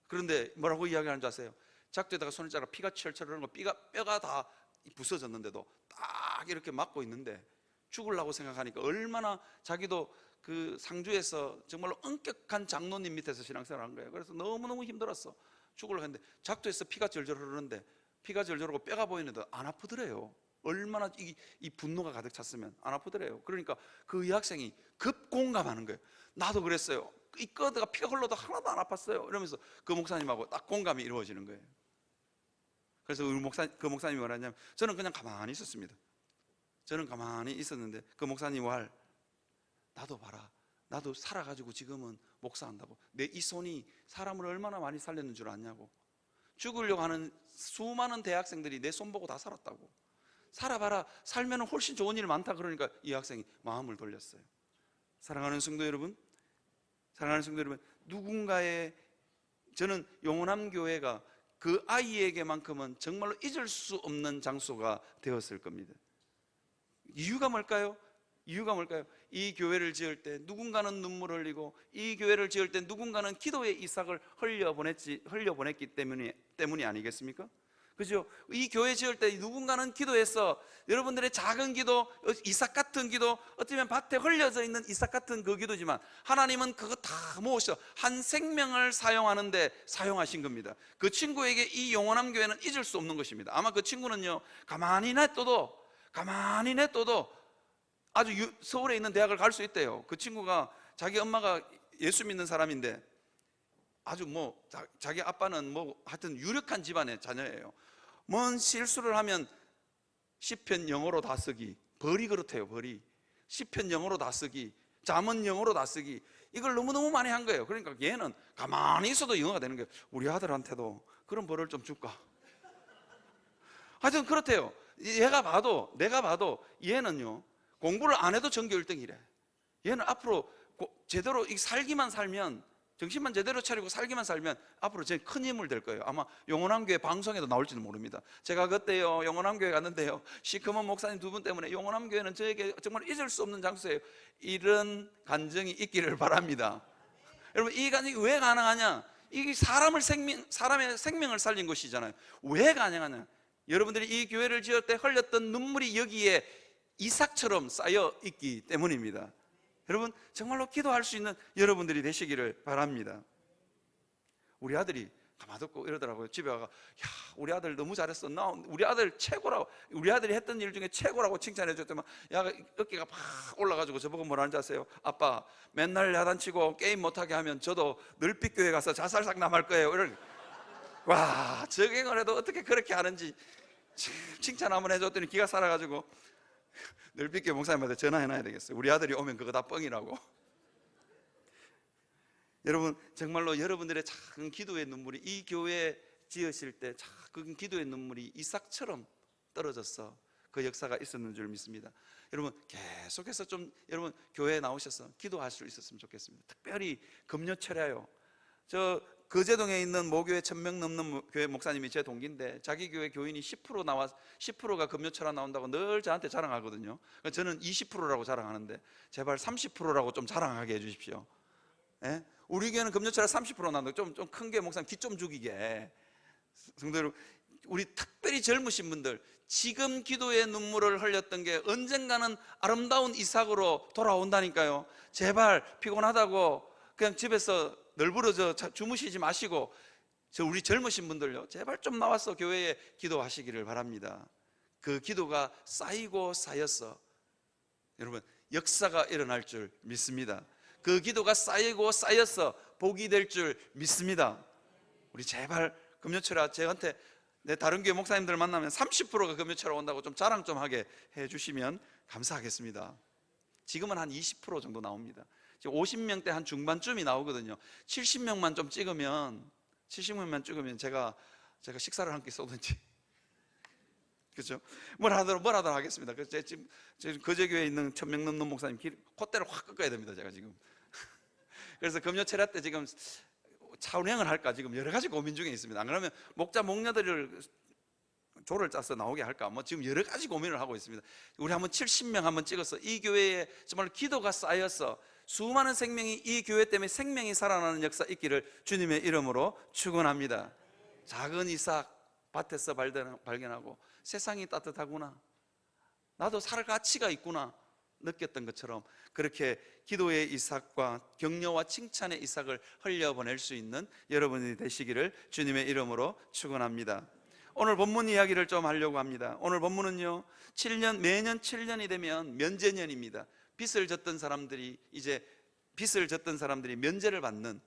그런데 뭐라고 이야기하는 줄 아세요? 작두에다가 손을 잘라 피가 철철 흐르는 거, 뼈가 다 부서졌는데도 딱 이렇게 막고 있는데 죽으려고 생각하니까 얼마나 자기도 그 상주에서 정말로 엄격한 장로님 밑에서 신앙생활을 한 거예요. 그래서 너무너무 힘들었어. 죽으려고 했는데 작두에서 피가 절절 흐르는데, 피가 절절 흐르고 뼈가 보이는데 안 아프더래요. 얼마나 이 분노가 가득 찼으면 안 아프더래요. 그러니까 그 여학생이 급 공감하는 거예요. 나도 그랬어요. 이 뼈가 피가 흘러도 하나도 안 아팠어요. 이러면서 그 목사님하고 딱 공감이 이루어지는 거예요. 그래서 그 목사님이 뭐라냐면, 저는 그냥 가만히 있었습니다. 저는 가만히 있었는데 그 목사님 나도 봐라, 나도 살아가지고 지금은 목사한다고, 내 이 손이 사람을 얼마나 많이 살렸는 줄 아냐고. 죽으려고 하는 수많은 대학생들이 내 손 보고 다 살았다고. 살아봐라, 살면 훨씬 좋은 일 많다. 그러니까 이 학생이 마음을 돌렸어요. 사랑하는 성도 여러분, 저는 영원함 교회가 그 아이에게만큼은 정말로 잊을 수 없는 장소가 되었을 겁니다. 이유가 뭘까요? 이 교회를 지을 때 누군가는 눈물을 흘리고, 이 교회를 지을 때 누군가는 기도의 이삭을 흘려보냈기 때문이 아니겠습니까? 그죠? 이 교회 지을 때 누군가는 기도해서, 여러분들의 작은 기도, 이삭 같은 기도, 어쩌면 밭에 흘려져 있는 이삭 같은 그 기도지만 하나님은 그거 다 모으셔 한 생명을 사용하신 겁니다. 그 친구에게 이 영원함 교회는 잊을 수 없는 것입니다. 아마 그 친구는요, 가만히 냅둬도 아주 서울에 있는 대학을 갈 수 있대요. 그 친구가 자기 엄마가 예수 믿는 사람인데 아주 자기 아빠는 하여튼 유력한 집안의 자녀예요. 뭔 실수를 하면 시편 영어로 다 쓰기, 벌이 그렇대요. 벌이 시편 영어로 다 쓰기, 잠언 영어로 다 쓰기, 이걸 너무너무 많이 한 거예요. 그러니까 얘는 가만히 있어도 영어가 되는 거예요. 우리 아들한테도 그런 벌을 좀 줄까? 하여튼 그렇대요. 내가 봐도 얘는요, 공부를 안 해도 전교 1등이래. 얘는 앞으로 제대로 살기만 살면, 정신만 제대로 차리고 살기만 살면 앞으로 제 큰 힘을 될 거예요. 아마 영원함교회 방송에도 나올지도 모릅니다. 제가 그때요 영원함교회 갔는데요, 시커먼 목사님 2분 때문에 영원함교회는 저에게 정말 잊을 수 없는 장소예요. 이런 간증이 있기를 바랍니다. 여러분, 이 간증이 왜 가능하냐? 이게 사람의 생명을 살린 것이잖아요. 왜 가능하냐? 여러분들이 이 교회를 지을 때 흘렸던 눈물이 여기에 이삭처럼 쌓여 있기 때문입니다. 여러분 정말로 기도할 수 있는 여러분들이 되시기를 바랍니다. 우리 아들이 가만 듣고 이러더라고요. 집에 와가, 야, 우리 아들 너무 잘했어. 나 우리 아들 최고라고, 우리 아들이 했던 일 중에 최고라고 칭찬해 줬더만, 야, 어깨가 팍 올라가지고 저보고 뭐라는지 아세요? 아빠, 맨날 야단치고 게임 못하게 하면 저도 늘빛교회 가서 자살상 남할 거예요. 와, 적응을 해도 어떻게 그렇게 하는지 칭찬 한번 해줬더니 기가 살아가지고 늘빛교회 목사님한테 전화해놔야 되겠어요. 우리 아들이 오면 그거 다 뻥이라고. 여러분 정말로 여러분들의 작은 기도의 눈물이 이 교회 지으실 때 작은 기도의 눈물이 이삭처럼 떨어져서 그 역사가 있었는 줄 믿습니다. 여러분 계속해서 좀 여러분 교회에 나오셔서 기도할 수 있었으면 좋겠습니다. 특별히 금요철야요. 저 거제동에 있는 모교회 1000명 넘는 교회 목사님이 제 동기인데 자기 교회 교인이 10% 나와 10%가 금요철야 나온다고 늘 저한테 자랑하거든요. 저는 20%라고 자랑하는데 제발 30%라고 좀 자랑하게 해주십시오. 예? 우리 교회는 금요철에 30% 나온다. 좀 큰 게 목사님 귀 좀 죽이게. 성도 여러분, 우리 특별히 젊으신 분들 지금 기도의 눈물을 흘렸던 게 언젠가는 아름다운 이삭으로 돌아온다니까요. 제발 피곤하다고 그냥 집에서 널브러져 주무시지 마시고 저 우리 젊으신 분들요, 제발 좀 나와서 교회에 기도하시기를 바랍니다. 그 기도가 쌓이고 쌓여서 여러분 역사가 일어날 줄 믿습니다. 그 기도가 쌓이고 쌓여서 복이 될 줄 믿습니다. 우리 제발 금요철야 저한테 내 다른 교회 목사님들 만나면 30%가 금요철야 온다고 좀 자랑 좀 하게 해주시면 감사하겠습니다. 지금은 한 20% 정도 나옵니다. 지금 50명대 한 중반쯤이 나오거든요. 70명만 좀 찍으면 70명만 찍으면 제가 식사를 한 끼 쏘든지 그렇죠? 뭘 하도록 하겠습니다. 그래서 지금 거제교회에 있는 1000명 넘는 목사님 콧대를 확 꺾어야 됩니다. 제가 지금. 그래서 금요철야 때 지금 차운행을 할까 지금 여러 가지 고민 중에 있습니다. 안 그러면 목자 목녀들을 조를 짜서 나오게 할까 뭐 지금 여러 가지 고민을 하고 있습니다. 우리 한번 70명 한번 찍어서 이 교회에 정말 기도가 쌓여서 수많은 생명이 이 교회 때문에 생명이 살아나는 역사 있기를 주님의 이름으로 축원합니다. 작은 이삭 밭에서 발견하고 세상이 따뜻하구나, 나도 살 가치가 있구나 느꼈던 것처럼 그렇게 기도의 이삭과 격려와 칭찬의 이삭을 흘려보낼 수 있는 여러분이 되시기를 주님의 이름으로 축원합니다. 오늘 본문 이야기를 좀 하려고 합니다. 오늘 본문은요, 매년 7년이 되면 면제년입니다. 빚을 졌던 사람들이 면제를 받는,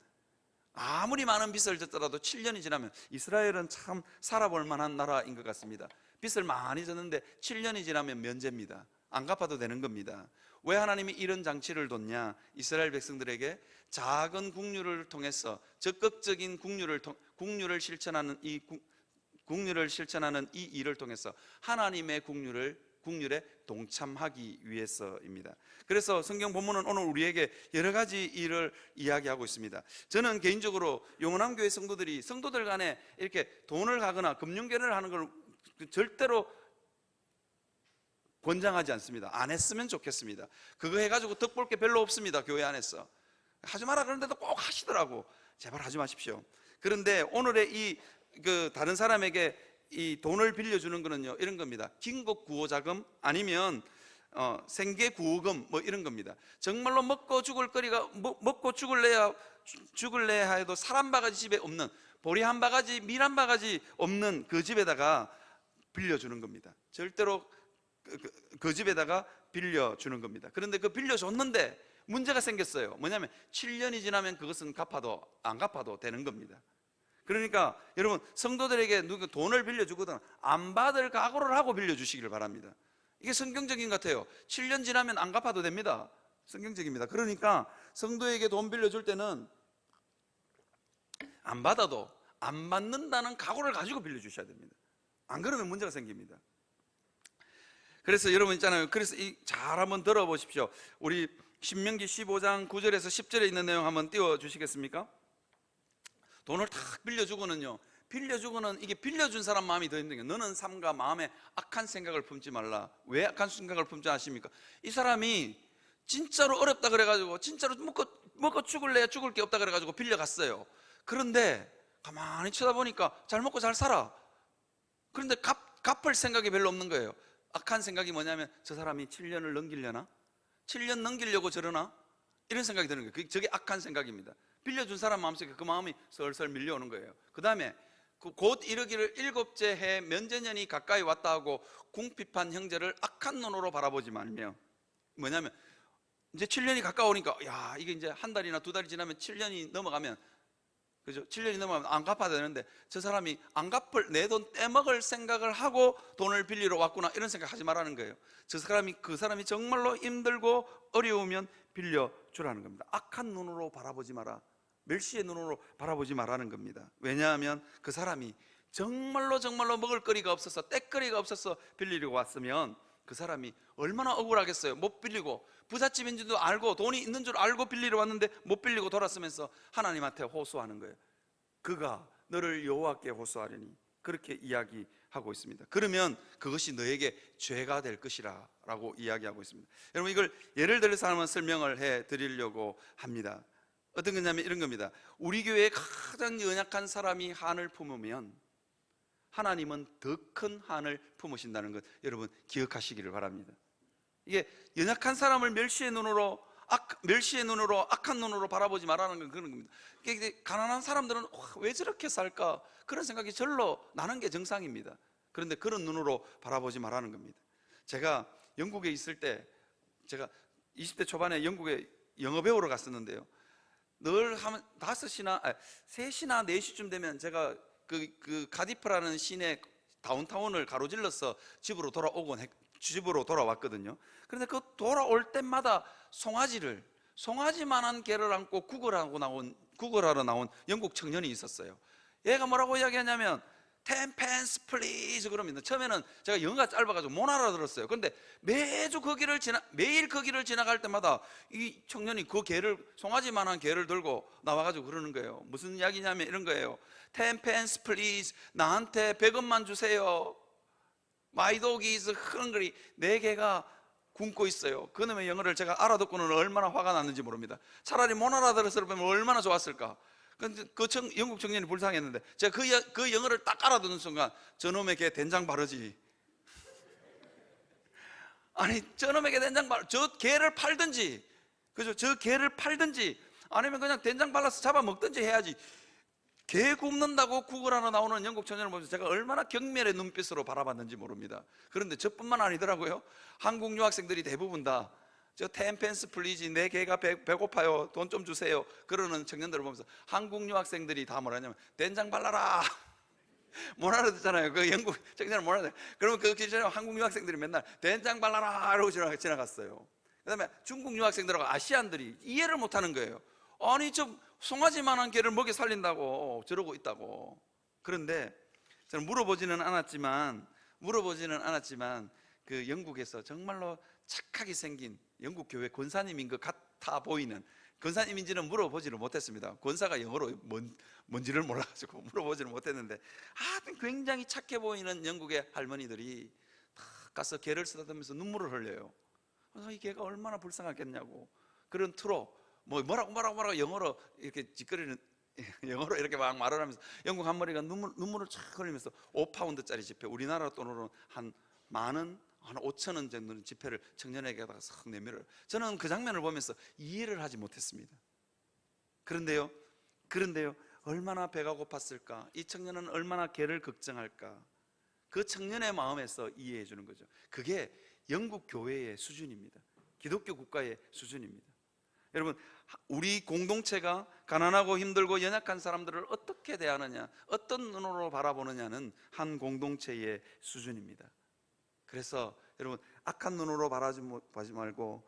아무리 많은 빚을 졌더라도 7년이 지나면, 이스라엘은 참 살아볼 만한 나라인 것 같습니다. 빚을 많이 졌는데 7년이 지나면 면제입니다. 안 갚아도 되는 겁니다. 왜 하나님이 이런 장치를 뒀냐? 이스라엘 백성들에게 작은 국류를 통해서 적극적인 국류를 실천하는 이 일을 통해서 하나님의 국률에 동참하기 위해서입니다. 그래서 성경 본문은 오늘 우리에게 여러 가지 일을 이야기하고 있습니다. 저는 개인적으로 영원한 교회 성도들 간에 이렇게 돈을 가거나 금융계를 하는 걸 절대로 권장하지 않습니다. 안 했으면 좋겠습니다. 그거 해가지고 덕 볼 게 별로 없습니다. 교회 안에서 하지 마라 그러는데도 꼭 하시더라고. 제발 하지 마십시오. 그런데 오늘의 다른 사람에게 이 돈을 빌려주는 거는요, 이런 겁니다. 긴급 구호자금 아니면 생계 구호금 뭐 이런 겁니다. 정말로 먹고 죽을래야 해도 살 한 바가지 집에 없는, 보리 한 바가지 밀 한 바가지 없는 그 집에다가 빌려주는 겁니다. 절대로 그 집에다가 빌려주는 겁니다. 그런데 그 빌려줬는데 문제가 생겼어요. 뭐냐면 7년이 지나면 그것은 안 갚아도 되는 겁니다. 그러니까 여러분, 성도들에게 누가 돈을 빌려주거든 안 받을 각오를 하고 빌려주시기를 바랍니다. 이게 성경적인 것 같아요. 7년 지나면 안 갚아도 됩니다. 성경적입니다. 그러니까 성도에게 돈 빌려줄 때는 안 받아도 안 받는다는 각오를 가지고 빌려주셔야 됩니다. 안 그러면 문제가 생깁니다. 그래서 여러분 있잖아요. 그래서 잘 한번 들어보십시오. 우리 신명기 15장 9절에서 10절에 있는 내용 한번 띄워주시겠습니까? 돈을 탁 빌려주고는 이게 빌려준 사람 마음이 더 힘든 게, 너는 삼가 마음에 악한 생각을 품지 말라. 왜 악한 생각을 품지 않습니까? 이 사람이 진짜로 어렵다 그래가지고 진짜로 먹고 죽을래야 죽을 게 없다 그래가지고 빌려갔어요. 그런데 가만히 쳐다보니까 잘 먹고 잘 살아. 그런데 갚을 생각이 별로 없는 거예요. 악한 생각이 뭐냐면, 저 사람이 7년을 넘기려나? 7년 넘기려고 저러나? 이런 생각이 드는 거예요. 저게 악한 생각입니다. 빌려준 사람 마음속에 그 마음이 설설 밀려오는 거예요. 그 다음에 곧 이르기를 7째 해 면제년이 가까이 왔다 하고 궁핍한 형제를 악한 눈으로 바라보지 말며, 뭐냐면 이제 7년이 가까우니까, 야, 이게 이제 한 달이나 두 달이 지나면 7년이 넘어가면, 그죠? 7년이 넘어가면 안 갚아야 되는데, 저 사람이 안 갚을, 내 돈 떼먹을 생각을 하고 돈을 빌리러 왔구나, 이런 생각 하지 말라는 거예요. 그 사람이 정말로 힘들고 어려우면 빌려주라는 겁니다. 악한 눈으로 바라보지 마라, 멸시의 눈으로 바라보지 말라는 겁니다. 왜냐하면 그 사람이 정말로 먹을 거리가 없어서, 떼거리가 없어서 빌리려고 왔으면 그 사람이 얼마나 억울하겠어요. 못 빌리고, 부잣집인 줄도 알고 돈이 있는 줄 알고 빌리러 왔는데 못 빌리고 돌았으면서 하나님한테 호소하는 거예요. 그가 너를 여호와께 호소하려니, 그렇게 이야기하고 있습니다. 그러면 그것이 너에게 죄가 될 것이라 라고 이야기하고 있습니다. 여러분, 이걸 예를 들어서 한번 설명을 해 드리려고 합니다. 어떤 거냐면 이런 겁니다. 우리 교회에 가장 연약한 사람이 한을 품으면 하나님은 더 큰 한을 품으신다는 것, 여러분 기억하시기를 바랍니다. 이게 연약한 사람을 멸시의 눈으로 악한 눈으로 바라보지 말라는 건 그런 겁니다. 가난한 사람들은 왜 저렇게 살까, 그런 생각이 절로 나는 게 정상입니다. 그런데 그런 눈으로 바라보지 말라는 겁니다. 제가 영국에 있을 때, 제가 20대 초반에 영국에 영어 배우러 갔었는데요, 늘 하면 3시나 4시쯤 되면 제가 그 가디프라는 시내 다운타운을 가로질러서 집으로 돌아왔거든요. 그런데 그 돌아올 때마다 송아지만한 개를 안고 구걸하러 나온 영국 청년이 있었어요. 얘가 뭐라고 이야기하냐면 "10 pence please" 그럽니다. 처음에는 제가 영어가 짧아가지고 못 알아들었어요. 그런데 매일 그 길을 지나갈 때마다 이 청년이 그 송아지만한 개를 들고 나와가지고 그러는 거예요. 무슨 이야기냐면 이런 거예요. "10 pence please", 나한테 100원만 주세요. "My dog is hungry", 내 개가 굶고 있어요. 그놈의 영어를 제가 알아듣고는 얼마나 화가 났는지 모릅니다. 차라리 못 알아들었으면 얼마나 좋았을까. 영국 청년이 불쌍했는데, 제가 그 영어를 딱 알아듣는 순간 저놈의 개 된장 바르지. 아니, 저놈의 개 된장 바르, 저 개를 팔든지, 그죠? 저 개를 팔든지 아니면 그냥 된장 발라서 잡아먹든지 해야지. 개 굽는다고 구걸하러 나오는 영국 청년을 보면서 제가 얼마나 경멸의 눈빛으로 바라봤는지 모릅니다. 그런데 저뿐만 아니더라고요. 한국 유학생들이 대부분 다 "저 10 pence please", 내 개가 배고파요, 돈 좀 주세요, 그러는 청년들을 보면서 한국 유학생들이 다 뭐라냐면 "된장 발라라" 못 알아듣잖아요. 그 영국 청년을 못 알아듣어요. 그러면 그 기존에 한국 유학생들이 맨날 "된장 발라라" 이러고 지나갔어요. 그 다음에 중국 유학생들하고 아시안들이 이해를 못하는 거예요. 아니, 저 송아지만한 개를 먹여 살린다고 저러고 있다고. 그런데 저는 물어보지는 않았지만 그 영국에서 정말로 착하게 생긴 영국 교회 권사님인 것 같아 보이는, 권사님인지는 물어보지를 못했습니다. 권사가 영어로 뭔지를 몰라가지고 물어보지를 못했는데, 하여튼 굉장히 착해 보이는 영국의 할머니들이 다 가서 개를 쓰다듬으면서 눈물을 흘려요. 이 개가 얼마나 불쌍하겠냐고. 그런 투로 뭐라고 영어로 이렇게 짓거리는, 영어로 이렇게 막 말을 하면서 영국 한 머리가 눈물을 쫙 흘리면서 5파운드짜리 지폐, 우리나라 돈으로 한 10,000원, 한 5,000원 정도는 지폐를 청년에게다가 싹 내밀어요. 저는 그 장면을 보면서 이해를 하지 못했습니다. 그런데요, 얼마나 배가 고팠을까, 이 청년은 얼마나 개를 걱정할까, 그 청년의 마음에서 이해해 주는 거죠. 그게 영국 교회의 수준입니다. 기독교 국가의 수준입니다. 여러분, 우리 공동체가 가난하고 힘들고 연약한 사람들을 어떻게 대하느냐, 어떤 눈으로 바라보느냐는 한 공동체의 수준입니다. 그래서 여러분, 악한 눈으로 바라보지 말고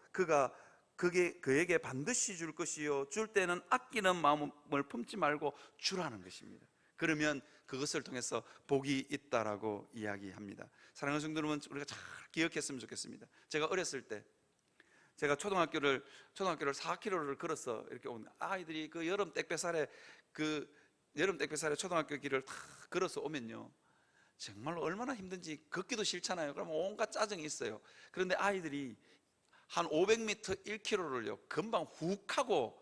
그에게 반드시 줄 것이요, 줄 때는 아끼는 마음을 품지 말고 주라는 것입니다. 그러면 그것을 통해서 복이 있다라고 이야기합니다. 사랑하는 성도 여러분, 우리가 잘 기억했으면 좋겠습니다. 제가 어렸을 때, 제가 초등학교를 4km를 걸어서 이렇게 온 아이들이 그 여름 땡볕살에 초등학교 길을 다 걸어서 오면요, 정말로 얼마나 힘든지 걷기도 싫잖아요. 그러면 온갖 짜증이 있어요. 그런데 아이들이 한 500m 1km를요 금방 훅 하고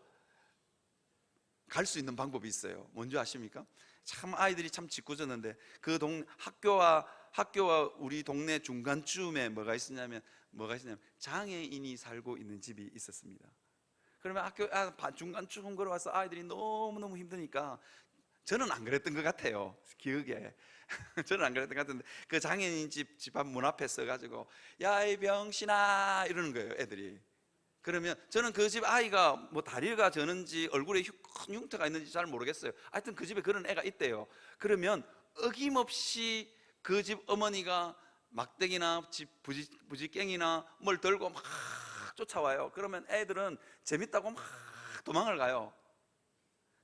갈 수 있는 방법이 있어요. 뭔지 아십니까? 참 아이들이 참 짓궂었는데, 그 학교와 우리 동네 중간쯤에 뭐가 있었냐면 장애인이 살고 있는 집이 있었습니다. 그러면 학교 중간쯤 걸어와서 아이들이 너무너무 힘드니까, 저는 안 그랬던 것 같아요, 기억에. 저는 안 그랬던 것 같은데 그 장애인 집 앞 문 앞에 서가지고 야 이 병신아 이러는 거예요, 애들이. 그러면 저는 그 집 아이가 뭐 다리가 저는지 얼굴에 큰 흉터가 있는지 잘 모르겠어요. 하여튼 그 집에 그런 애가 있대요. 그러면 어김없이 그 집 어머니가 막대기나 부지깽이나 뭘 들고 막 쫓아와요. 그러면 애들은 재밌다고 막 도망을 가요.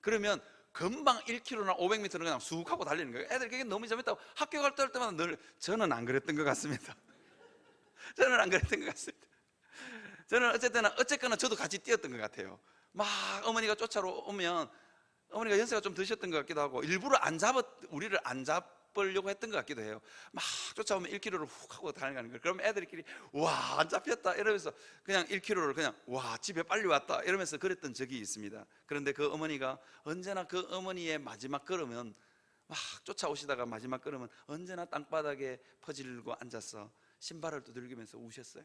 그러면 금방 1km나 500m는 그냥 쑥 하고 달리는 거예요. 애들 그게 너무 재밌다고 학교 갈 때마다 늘. 저는 안 그랬던 것 같습니다. 저는 안 그랬던 것 같습니다. 저는 어쨌거나 저도 같이 뛰었던 것 같아요. 막 어머니가 쫓아오면, 어머니가 연세가 좀 드셨던 것 같기도 하고 일부러 우리를 안 잡으려고 했던 것 같기도 해요. 막 쫓아오면 1km를 훅 하고 달려가는 거예요. 그러면 애들끼리 와 안 잡혔다 이러면서 그냥 1km를 그냥 와 집에 빨리 왔다 이러면서 그랬던 적이 있습니다. 그런데 그 어머니가 언제나 그 어머니의 마지막 걸음은 막 쫓아오시다가 마지막 걸음은 언제나 땅바닥에 퍼질고 앉아서 신발을 두들기면서 우셨어요.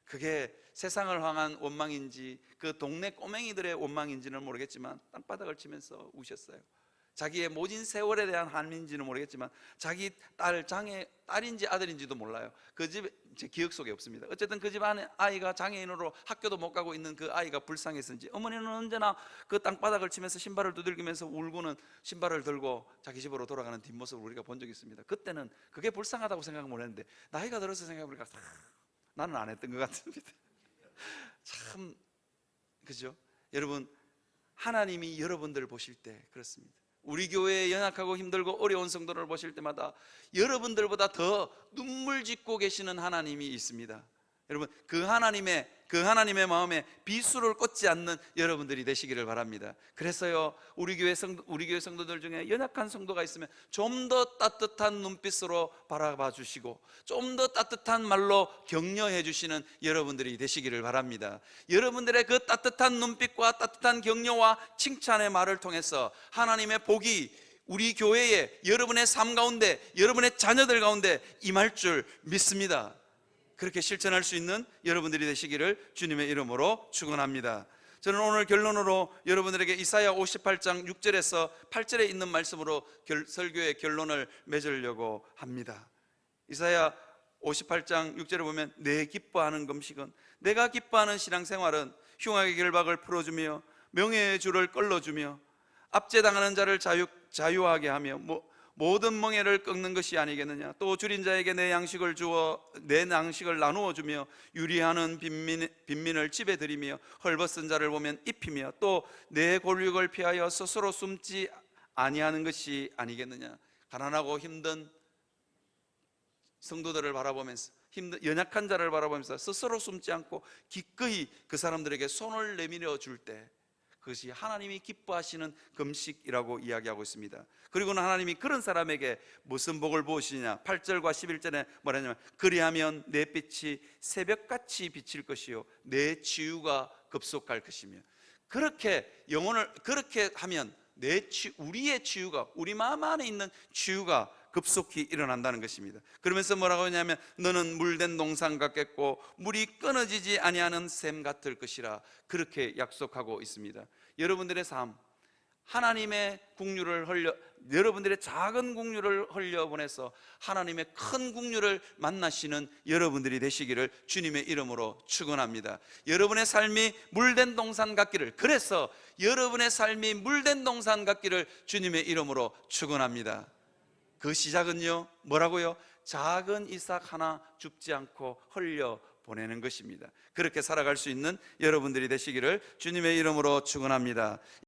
그게 세상을 향한 원망인지 그 동네 꼬맹이들의 원망인지는 모르겠지만 땅바닥을 치면서 우셨어요. 자기의 모진 세월에 대한 한민지는 모르겠지만 자기 딸인지 아들인지도 몰라요. 그 집 제 기억 속에 없습니다. 어쨌든 그 집 안에 아이가 장애인으로 학교도 못 가고 있는 그 아이가 불쌍했는지 어머니는 언제나 그 땅바닥을 치면서 신발을 두들기면서 울고는 신발을 들고 자기 집으로 돌아가는 뒷모습을 우리가 본 적이 있습니다. 그때는 그게 불쌍하다고 생각 못 했는데 나이가 들어서 생각해보니까 나는 안 했던 것 같습니다. 참, 그죠? 여러분, 하나님이 여러분들을 보실 때 그렇습니다. 우리 교회에 연약하고 힘들고 어려운 성도를 보실 때마다 여러분들보다 더 눈물 짓고 계시는 하나님이 있습니다. 여러분, 그 하나님의 마음에 비수를 꽂지 않는 여러분들이 되시기를 바랍니다. 그래서요, 우리 교회 성도들 중에 연약한 성도가 있으면 좀 더 따뜻한 눈빛으로 바라봐 주시고 좀 더 따뜻한 말로 격려해 주시는 여러분들이 되시기를 바랍니다. 여러분들의 그 따뜻한 눈빛과 따뜻한 격려와 칭찬의 말을 통해서 하나님의 복이 우리 교회에, 여러분의 삶 가운데, 여러분의 자녀들 가운데 임할 줄 믿습니다. 그렇게 실천할 수 있는 여러분들이 되시기를 주님의 이름으로 축원합니다. 저는 오늘 결론으로 여러분들에게 이사야 58장 6절에서 8절에 있는 말씀으로 설교의 결론을 맺으려고 합니다. 이사야 58장 6절에 보면 내 기뻐하는 금식은, 내가 기뻐하는 신앙생활은 흉악의 결박을 풀어주며 명예의 줄을 끌어주며 압제당하는 자를 자유하게 하며 모든 멍에를 꺾는 것이 아니겠느냐. 또 줄인 자에게 내 양식을 나누어 주며 유리하는 빈민을 집에 들이며 헐벗은 자를 보면 입히며 또 내 골육을 피하여 스스로 숨지 아니하는 것이 아니겠느냐. 가난하고 힘든 성도들을 바라보면서, 연약한 자를 바라보면서 스스로 숨지 않고 기꺼이 그 사람들에게 손을 내밀어 줄 때 그것이 하나님이 기뻐하시는 금식이라고 이야기하고 있습니다. 그리고는 하나님이 그런 사람에게 무슨 복을 부으시냐. 8절과 11절에 뭐라냐면 그리하면 내 빛이 새벽같이 비칠 것이요 내 치유가 급속할 것이며, 그렇게 하면 우리의 치유가, 우리 마음 안에 있는 치유가 급속히 일어난다는 것입니다. 그러면서 뭐라고 하냐면 너는 물된 동산 같겠고 물이 끊어지지 아니하는 샘 같을 것이라, 그렇게 약속하고 있습니다. 여러분들의 삶, 하나님의 여러분들의 작은 국류를 흘려보내서 하나님의 큰 국류를 만나시는 여러분들이 되시기를 주님의 이름으로 축원합니다. 여러분의 삶이 물된 동산 같기를, 그래서 여러분의 삶이 물된 동산 같기를 주님의 이름으로 축원합니다. 그 시작은요, 뭐라고요? 작은 이삭 하나 죽지 않고 흘려 보내는 것입니다. 그렇게 살아갈 수 있는 여러분들이 되시기를 주님의 이름으로 축원합니다.